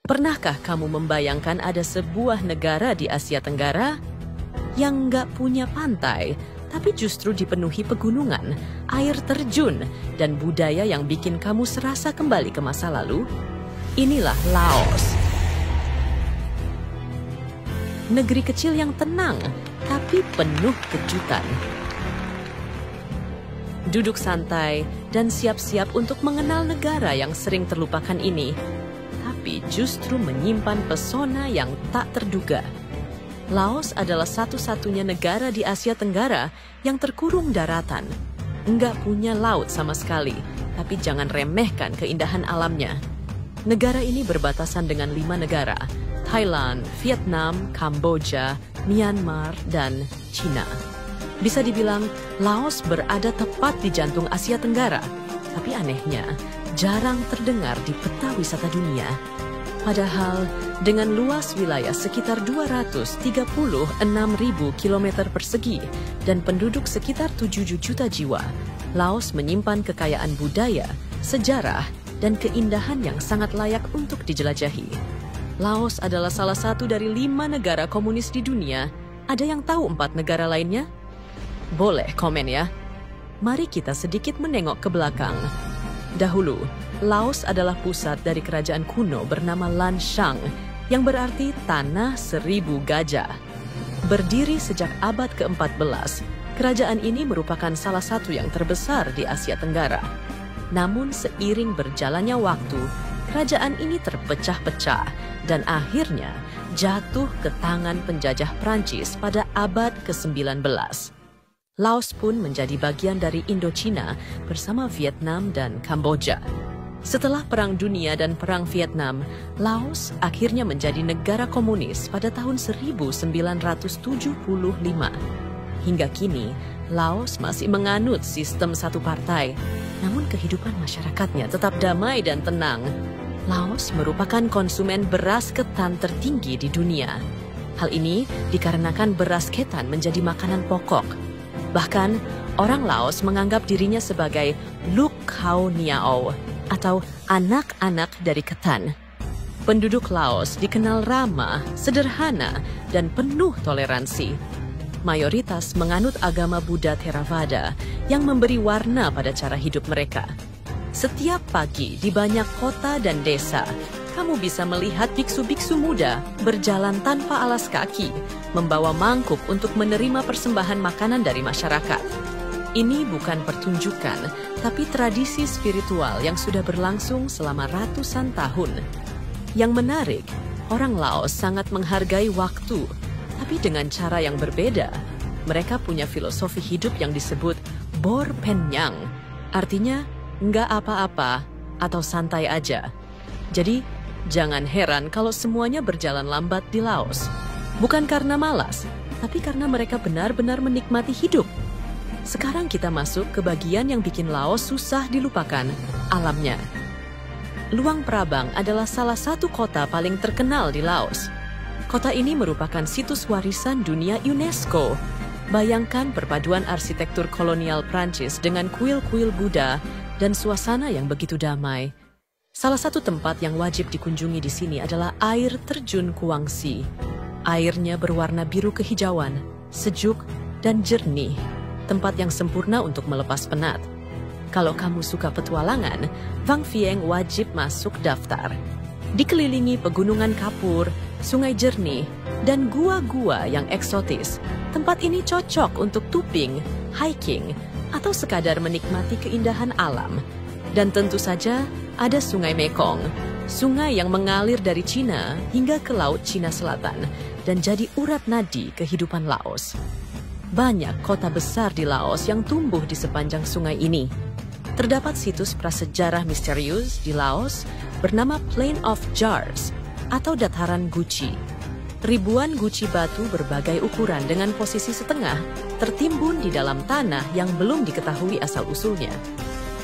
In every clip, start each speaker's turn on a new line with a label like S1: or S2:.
S1: Pernahkah kamu membayangkan ada sebuah negara di Asia Tenggara yang nggak punya pantai, tapi justru dipenuhi pegunungan, air terjun, dan budaya yang bikin kamu serasa kembali ke masa lalu? Inilah Laos. Negeri kecil yang tenang, tapi penuh kejutan. Duduk santai dan siap-siap untuk mengenal negara yang sering terlupakan ini, tapi justru menyimpan pesona yang tak terduga. Laos adalah satu-satunya negara di Asia Tenggara yang terkurung daratan. Enggak punya laut sama sekali, tapi jangan remehkan keindahan alamnya. Negara ini berbatasan dengan 5 negara, Thailand, Vietnam, Kamboja, Myanmar, dan China. Bisa dibilang, Laos berada tepat di jantung Asia Tenggara, tapi anehnya, jarang terdengar di peta wisata dunia. Padahal, dengan luas wilayah sekitar 236.000 km persegi dan penduduk sekitar 7 juta jiwa, Laos menyimpan kekayaan budaya, sejarah, dan keindahan yang sangat layak untuk dijelajahi. Laos adalah salah satu dari 5 negara komunis di dunia. Ada yang tahu 4 negara lainnya? Boleh komen ya. Mari kita sedikit menengok ke belakang. Dahulu, Laos adalah pusat dari kerajaan kuno bernama Lan Xang, yang berarti Tanah Seribu Gajah. Berdiri sejak abad ke-14, kerajaan ini merupakan salah satu yang terbesar di Asia Tenggara. Namun seiring berjalannya waktu, kerajaan ini terpecah-pecah dan akhirnya jatuh ke tangan penjajah Prancis pada abad ke-19. Laos pun menjadi bagian dari Indochina bersama Vietnam dan Kamboja. Setelah Perang Dunia dan Perang Vietnam, Laos akhirnya menjadi negara komunis pada tahun 1975. Hingga kini, Laos masih menganut sistem satu partai, namun kehidupan masyarakatnya tetap damai dan tenang. Laos merupakan konsumen beras ketan tertinggi di dunia. Hal ini dikarenakan beras ketan menjadi makanan pokok. Bahkan, orang Laos menganggap dirinya sebagai Luk Khao Niao atau anak-anak dari ketan. Penduduk Laos dikenal ramah, sederhana, dan penuh toleransi. Mayoritas menganut agama Buddha Theravada yang memberi warna pada cara hidup mereka. Setiap pagi di banyak kota dan desa, kamu bisa melihat biksu-biksu muda berjalan tanpa alas kaki, membawa mangkuk untuk menerima persembahan makanan dari masyarakat. Ini bukan pertunjukan, tapi tradisi spiritual yang sudah berlangsung selama ratusan tahun. Yang menarik, orang Laos sangat menghargai waktu, tapi dengan cara yang berbeda. Mereka punya filosofi hidup yang disebut Bor Penyang, artinya nggak apa-apa atau santai aja. Jadi, jangan heran kalau semuanya berjalan lambat di Laos. Bukan karena malas, tapi karena mereka benar-benar menikmati hidup. Sekarang kita masuk ke bagian yang bikin Laos susah dilupakan, alamnya. Luang Prabang adalah salah satu kota paling terkenal di Laos. Kota ini merupakan situs warisan dunia UNESCO. Bayangkan perpaduan arsitektur kolonial Prancis dengan kuil-kuil Buddha dan suasana yang begitu damai. Salah satu tempat yang wajib dikunjungi di sini adalah air terjun Kuangsi. Airnya berwarna biru kehijauan, sejuk, dan jernih. Tempat yang sempurna untuk melepas penat. Kalau kamu suka petualangan, Vang Vieng wajib masuk daftar. Dikelilingi pegunungan kapur, sungai jernih, dan gua-gua yang eksotis, tempat ini cocok untuk tubing, hiking, atau sekadar menikmati keindahan alam. Dan tentu saja ada Sungai Mekong, sungai yang mengalir dari Cina hingga ke Laut Cina Selatan dan jadi urat nadi kehidupan Laos. Banyak kota besar di Laos yang tumbuh di sepanjang sungai ini. Terdapat situs prasejarah misterius di Laos bernama Plain of Jars atau Dataran Guci. Ribuan guci batu berbagai ukuran dengan posisi setengah tertimbun di dalam tanah yang belum diketahui asal-usulnya.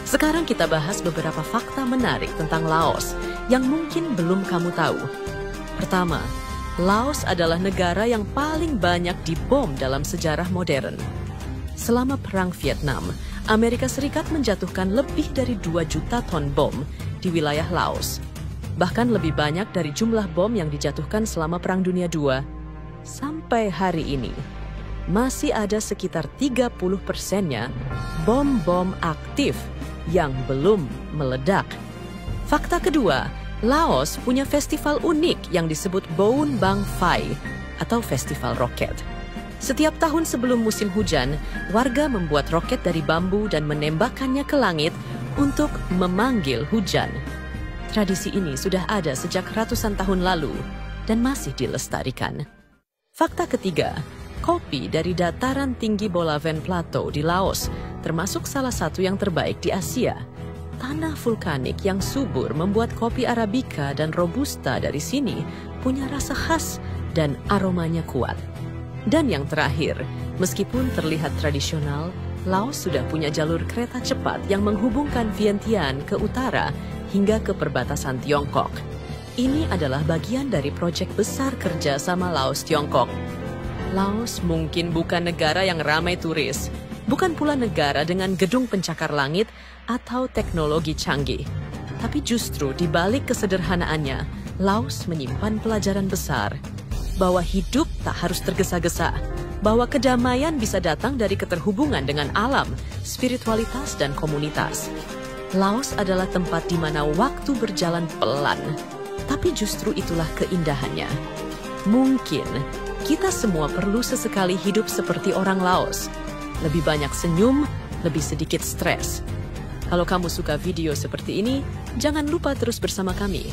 S1: Sekarang kita bahas beberapa fakta menarik tentang Laos yang mungkin belum kamu tahu. Pertama, Laos adalah negara yang paling banyak dibom dalam sejarah modern. Selama Perang Vietnam, Amerika Serikat menjatuhkan lebih dari 2 juta ton bom di wilayah Laos. bahkan lebih banyak dari jumlah bom yang dijatuhkan selama Perang Dunia II. Sampai hari ini, masih ada sekitar 30%-nya bom-bom aktif yang belum meledak. Fakta kedua, Laos punya festival unik yang disebut Bon Bang Phai atau Festival Roket. Setiap tahun sebelum musim hujan, warga membuat roket dari bambu dan menembakkannya ke langit untuk memanggil hujan. Tradisi ini sudah ada sejak ratusan tahun lalu dan masih dilestarikan. Fakta ketiga, kopi dari dataran tinggi Bolaven Plateau di Laos termasuk salah satu yang terbaik di Asia. Tanah vulkanik yang subur membuat kopi Arabica dan Robusta dari sini punya rasa khas dan aromanya kuat. Dan yang terakhir, meskipun terlihat tradisional, Laos sudah punya jalur kereta cepat yang menghubungkan Vientiane ke utara hingga ke perbatasan Tiongkok. Ini adalah bagian dari proyek besar kerja sama Laos-Tiongkok. Laos mungkin bukan negara yang ramai turis, bukan pula negara dengan gedung pencakar langit atau teknologi canggih. Tapi justru di balik kesederhanaannya, Laos menyimpan pelajaran besar. Bahwa hidup tak harus tergesa-gesa, bahwa kedamaian bisa datang dari keterhubungan dengan alam, spiritualitas, dan komunitas. Laos adalah tempat di mana waktu berjalan pelan, tapi justru itulah keindahannya. Mungkin kita semua perlu sesekali hidup seperti orang Laos. Lebih banyak senyum, lebih sedikit stres. Kalau kamu suka video seperti ini, jangan lupa terus bersama kami.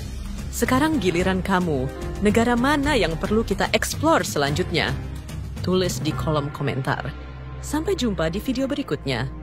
S1: Sekarang giliran kamu, negara mana yang perlu kita eksplor selanjutnya? Tulis di kolom komentar. Sampai jumpa di video berikutnya.